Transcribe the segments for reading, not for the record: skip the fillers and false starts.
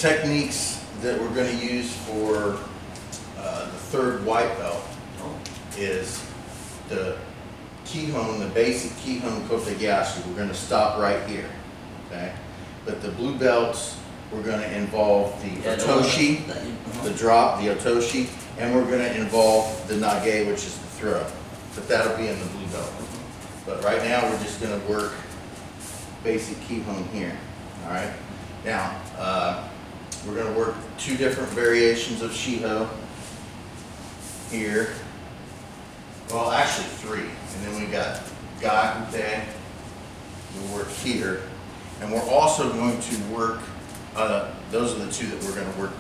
techniques that we're going to use for the third white belt is the Kihon, the basic Kihon Kotegayashi. We're going to stop right here, okay? But the blue belts, we're going to involve the otoshi, the drop, the otoshi, and we're going to involve the nage, which is the throw. But that'll be in the blue belt. But right now, we're just going to work basic Kihon here, all right? Now, we're going to work two different variations of Shiho here. Well, actually three. And then we got Gakute, we'll work here. And we're also going to work, those are the two that we're going to work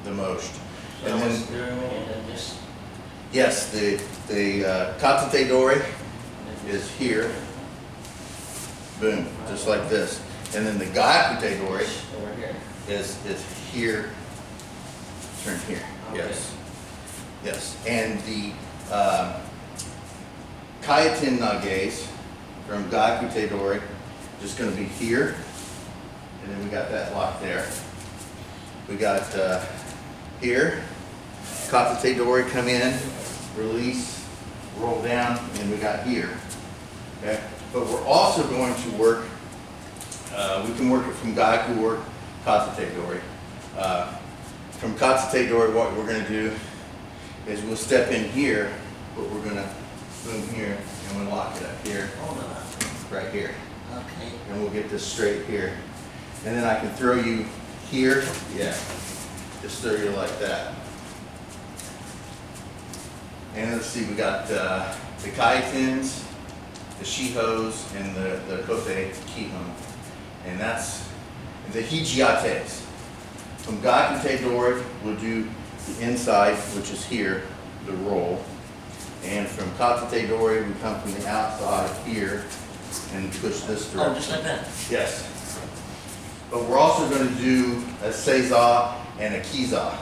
the most. So and then just... Yes, the Katate Dori is here. Boom, just like this. And then the Gakute Dori over here. is here, turn here, Okay. yes. Yes, and the Kayaten Nages from Gakute Dori just going to be here, and then we got that lock there. We got here, Katate Dori come in, release, roll down, and we got here. Okay, but we're also going to work. We can work it from Gaiku or Katate Dori. From Katate Dori, what we're going to do is we'll step in here, but we're going to boom here, and we'll lock it up here, right here. Okay. And we'll get this straight here. And then I can throw you here, yeah, just throw you like that. And let's see, we got the Kaitens, the Shihos, and the Kote Kihon. And that's the Hijiates. From Gakute Dori, we'll do the inside, which is here, the roll. And from Katate Dori, we come from the outside here and push this direction. Oh, just like that? Yes. But we're also going to do a Seiza and a Kiza.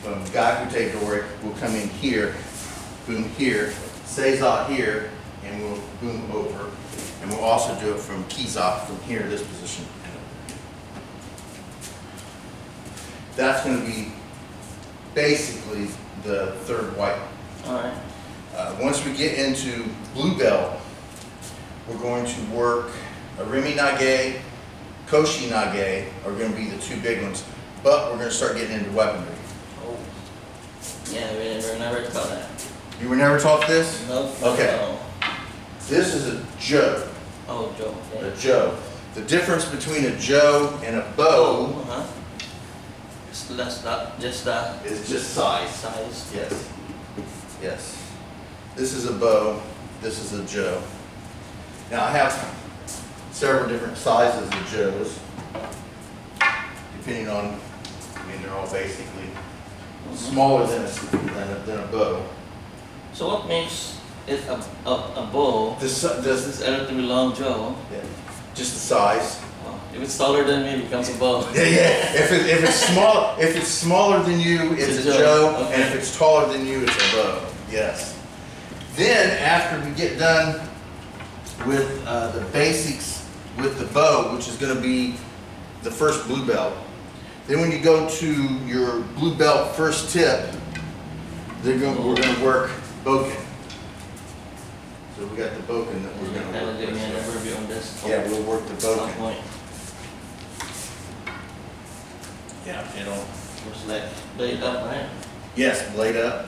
From Gakute Dori, we'll come in here, boom here, Seiza here, and we'll boom over. And we'll also do it from Kiza, from here, this position. That's going to be basically the third white. All right. Once we get into blue belt, we're going to work a Rimi Nage, Koshi Nage are going to be the two big ones, but we're going to start getting into weaponry. Oh. Yeah, we were never taught that. You were never taught this? No. Okay. No. This is a Jo. Oh, Joe. Okay. A Jo. The difference between a Jo and a bow That's not just the is just size. size. Yes. Yes. This is a bow. This is a Jo. Now I have several different sizes of Joes, depending on, I mean, they're all basically smaller than a bow. So what makes it a bow? This This is relatively long Joe. yeah, just the size. Oh, if it's taller than me, it becomes a bow. Yeah, yeah. If it's smaller than you, it's a Jo, Okay. and if it's taller than you, it's a bow. Yes. Then after we get done with the basics with the bow, which is going to be the first blue belt, then when you go to your blue belt first tip, we're going to work boken. So we got the boken that we're going to Kind of work giving me an with. overview on this. Yeah, we'll work the Some boken. point. Yeah, it'll. Just like blade up, right? Yes, blade up.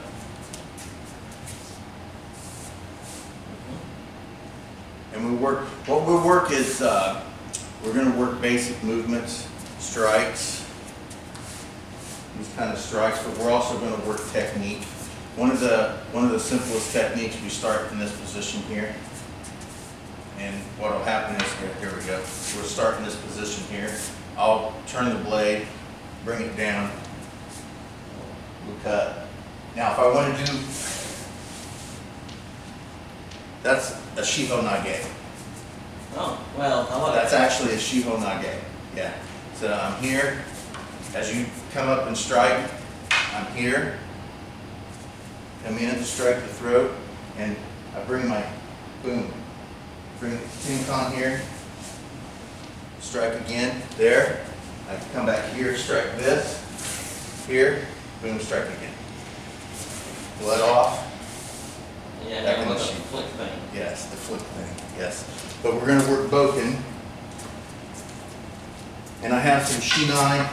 And we work, what we'll work is, we're going to work basic movements, strikes, these kind of strikes, but we're also going to work technique. One of the simplest techniques, we start in this position here. And what will happen is, here we go, we'll start in this position here. I'll turn the blade, bring it down, we'll cut. Now if I want to do, that's a Shiho Nage. Oh, well, how about That's actually a Shiho Nage, yeah. So I'm here, as you come up and strike, I'm here, come in and strike the throat, and I bring my, boom, bring the Tinkan here, strike again, there, I can come back here, strike this, here, boom, strike again. Let off. Yeah, Back in and the with a sheet. flick thing. Yes, the flip thing, yes. But we're gonna work Boken. And I have some Shinai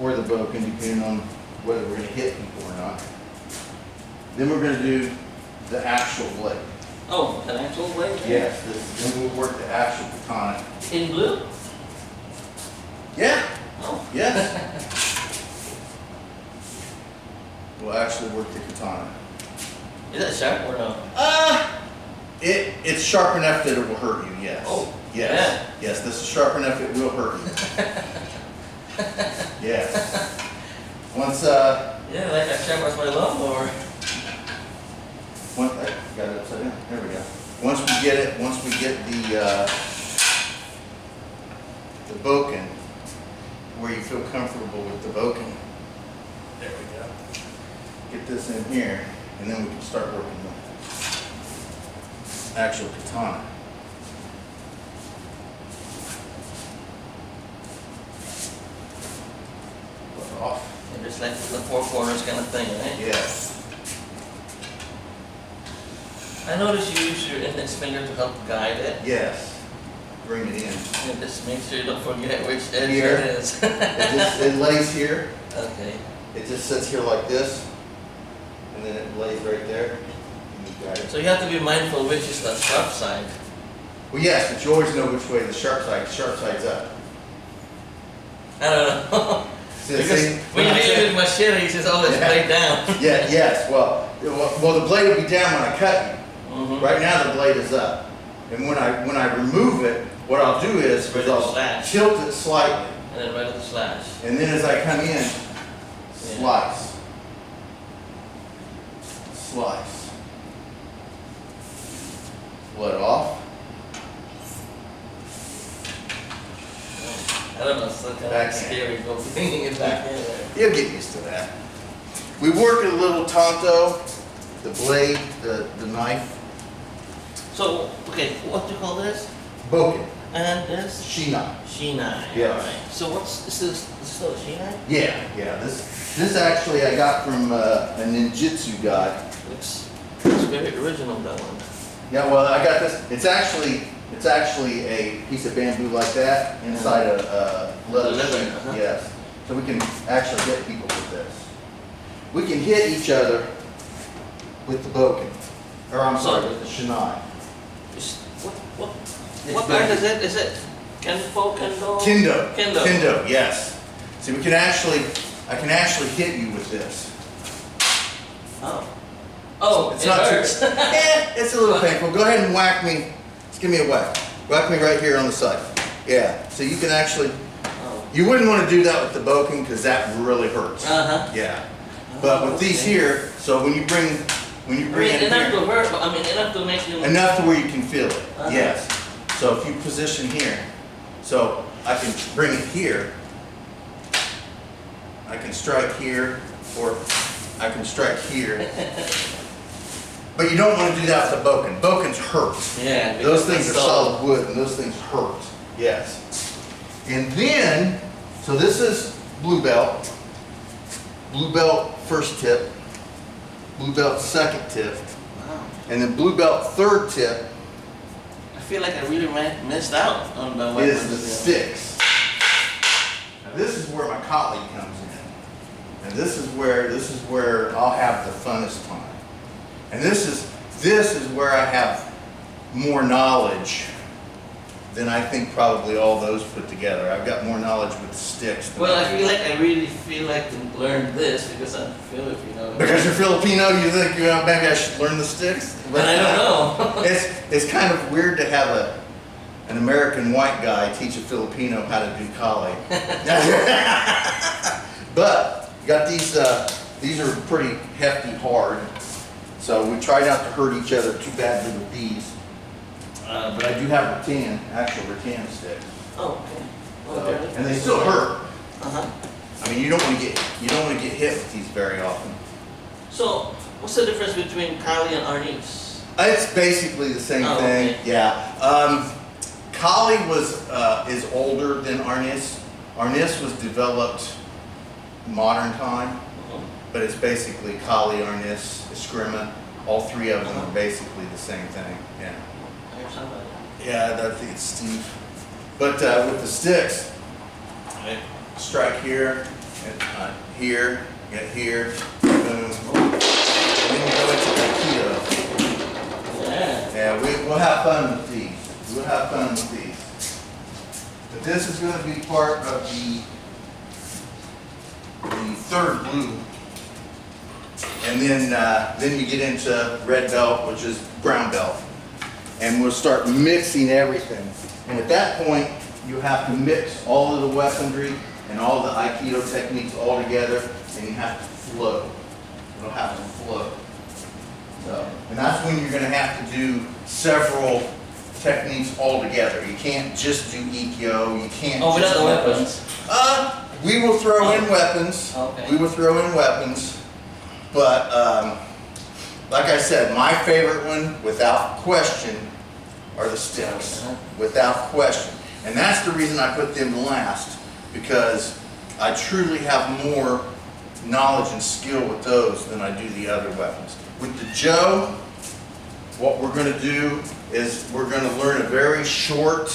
or the Boken, depending on whether we're gonna hit people or not. Then we're gonna do the actual blade. Oh, an actual blade? Yes, then we'll work the actual katana. In blue? Yeah, Oh. yes. We'll actually work the katana. Is that sharp or no? It's sharp enough that it will hurt you, yes. Oh, yes. Yes, this is sharp enough it will hurt you. Yes. Once, Yeah, like as sharp as my lawnmower. I got it upside down, there we go. Once we get the Boken, where you feel comfortable with the Boken, there we go. Get this in here, and then we can start working the actual katana. Put it off. And just like the four corners kind of thing, right? Yes. I noticed you use your index finger to help guide it. Yes. Bring it in. And just make sure you don't forget which edge Here. it is. It lays here. Okay. It just sits here like this, and then it lays right there. And you got it. So you have to be mindful which is the sharp side. Well, yes, but you always know which way the sharp side's up. I don't know. See, Because see, when you I hit said- it with machetes, it's always Yeah. laid down. Yeah, yes, well, the blade will be down when I cut you. Mhm. Right now, the blade is up. And when I remove it, what I'll do is Right at the I'll slash. tilt it slightly. And then right at the slash. And then as I come in, slice. Slice. Let off. I don't know, it's kind Back of in. scary go bringing it back in there. You'll get used to that. We work a little tanto, the blade, the knife, So, okay, what do you call this? Boken, And this? Shinai. Shinai. Yes. Alright. So what's, this is still a Shinai? Yeah, this actually I got from a ninjutsu guy. Looks very original, that one. Yeah, well, I got this, it's actually a piece of bamboo like that inside a leather Leather, sheet, uh-huh. yes. So we can actually hit people with this. We can hit each other with the Boken, or I'm sorry, with the Shinai. What art is it? Is it Kenpo, Kendo? Kendo. Kendo. Kendo, yes. See, I can actually hit you with this. Oh. Oh, It's it not too- hurts. It's a little painful. Go ahead and whack me. Just give me a whack. Whack me right here on the side. Yeah. So you can actually, Oh. you wouldn't want to do that with the Boken because that really hurts. Uh-huh. Yeah. But with these Okay. here, so when you bring I mean, it enough here, to hurt, but I mean, enough to make you... enough to where you can feel it. Uh-huh. Yes. So if you position here, so I can bring it here. I can strike here, or I can strike here. But you don't want to do that with the Boken. Bokens hurt. Yeah. Those because things are it's solid wood, and those things hurt. Yes. And then, so this is blue belt. Blue belt first tip. Blue belt second tip. Wow. And then blue belt third tip I feel like I really missed out on the is weapons. the sticks. Now this is where my colleague comes in. And this is where I'll have the funnest time. And this is where I have more knowledge than I think probably all those put together. I've got more knowledge with sticks than Well, I I do. feel like I really feel like to learn this because I'm Filipino. Because you're Filipino, you think maybe I should learn the sticks? But I don't know. It's kind of weird to have an American white guy teach a Filipino how to do kali. But you got these are pretty hefty, hard. So we try not to hurt each other too badly with these. But I do have actual rattan sticks. Oh, okay. So, Well, really? and they still hurt. Uh-huh. I mean, you don't want to get hit with these very often. So, what's the difference between Kali and Arnis? It's basically the same Oh, thing. okay. Yeah. Kali is older than Arnis. Arnis was developed modern time, but it's basically Kali, Arnis, Eskrima. All three of them are basically the same thing. Yeah. I hear somebody. Yeah, I think it's Steve. But with the sticks, I strike here, and here, get here, boom. And then you go into Aikido. Yeah. Yeah, we'll have fun with these. We'll have fun with these. But this is going to be part of the third blue. And then you get into red belt, which is brown belt. And we'll start mixing everything. And at that point, you have to mix all of the weaponry and all the Aikido techniques all together, and you have to flow. It'll have to flow. So, and that's when you're going to have to do several techniques all together. You can't just do Ikkyo. You can't. Oh, just without the weapons. We will throw in weapons. Okay. We will throw in weapons. But like I said, my favorite one, without question, are the sticks. Without question. And that's the reason I put them last, because I truly have more knowledge and skill with those than I do the other weapons. With the Joe, what we're going to do is we're going to learn a very short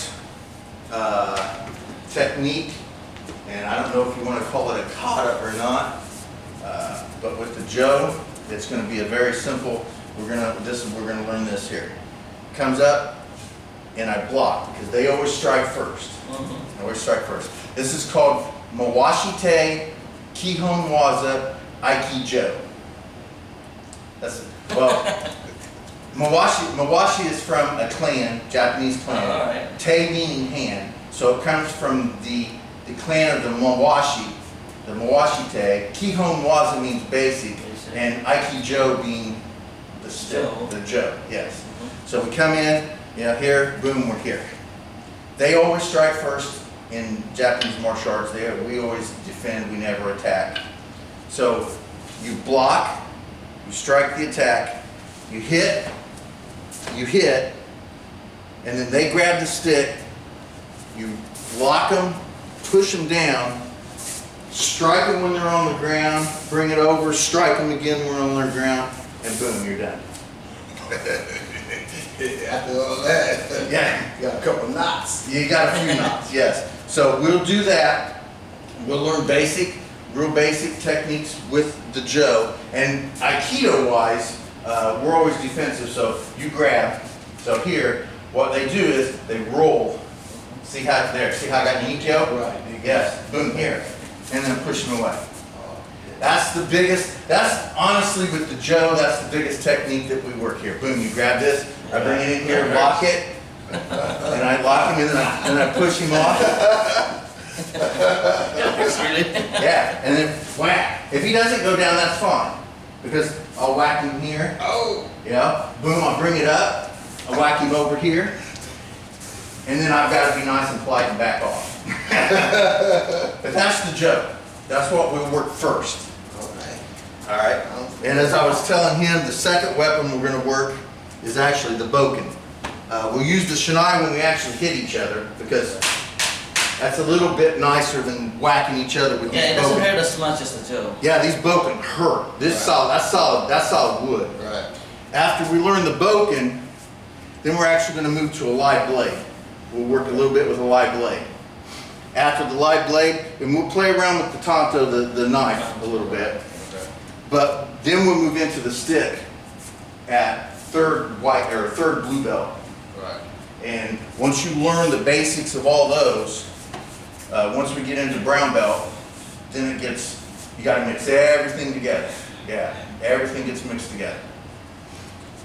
technique, and I don't know if you want to call it a kata or not, but with the Joe, it's going to be a very simple. We're going to learn this here. Comes up, and I block because they always strike first. They always strike first. This is called Mawashite Kihon Waza Aiki Joe. That's well. Mawashi is from a clan, Japanese clan. Oh, all right. Te meaning hand, so it comes from the clan of the Mawashi, the Mawashite. Kihon Waza means basic, and Aiki Joe being the stick, the Joe. Yes. So we come in, here, boom, we're here. They always strike first in Japanese martial arts. We always defend, we never attack. So you block, you strike the attack, you hit, and then they grab the stick, you block them, push them down, strike them when they're on the ground, bring it over, strike them again when they're on their ground, and boom, you're done. After all that, Yeah. you got a couple knots. You got a few knots, yes. So we'll do that. We'll learn real basic techniques with the Joe. And Aikido-wise, we're always defensive, so you grab. So here, what they do is they roll. See how I got an Ikkyo? Right. Yes, boom, here. And then push them away. That's the biggest, that's honestly with the Joe, that's the biggest technique that we work here. Boom, you grab this, I bring it in here, lock it, and I lock him in, and I push him off. Yeah, and then whack. If he doesn't go down, that's fine, because I'll whack him here. Oh! Boom, I'll bring it up, I'll whack him over here, and then I've got to be nice and polite and back off. But that's the Joe. That's what we'll work first. All right. And as I was telling him, the second weapon we're going to work is actually the boken. We'll use the shinai when we actually hit each other, because that's a little bit nicer than whacking each other with these Yeah, it doesn't boken. hurt as much as the Joe. Yeah, these boken hurt. This solid. That's solid wood. Right. After we learn the boken, then we're actually going to move to a live blade. We'll work a little bit with a live blade. After the live blade, and we'll play around with the tanto, the knife, a little bit. But then we'll move into the stick at third blue belt. Right. And once you learn the basics of all those, once we get into brown belt, then it gets, you got to mix everything together. Yeah, everything gets mixed together.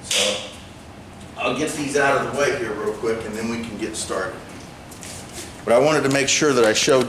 So I'll get these out of the way here real quick, and then we can get started. But I wanted to make sure that I showed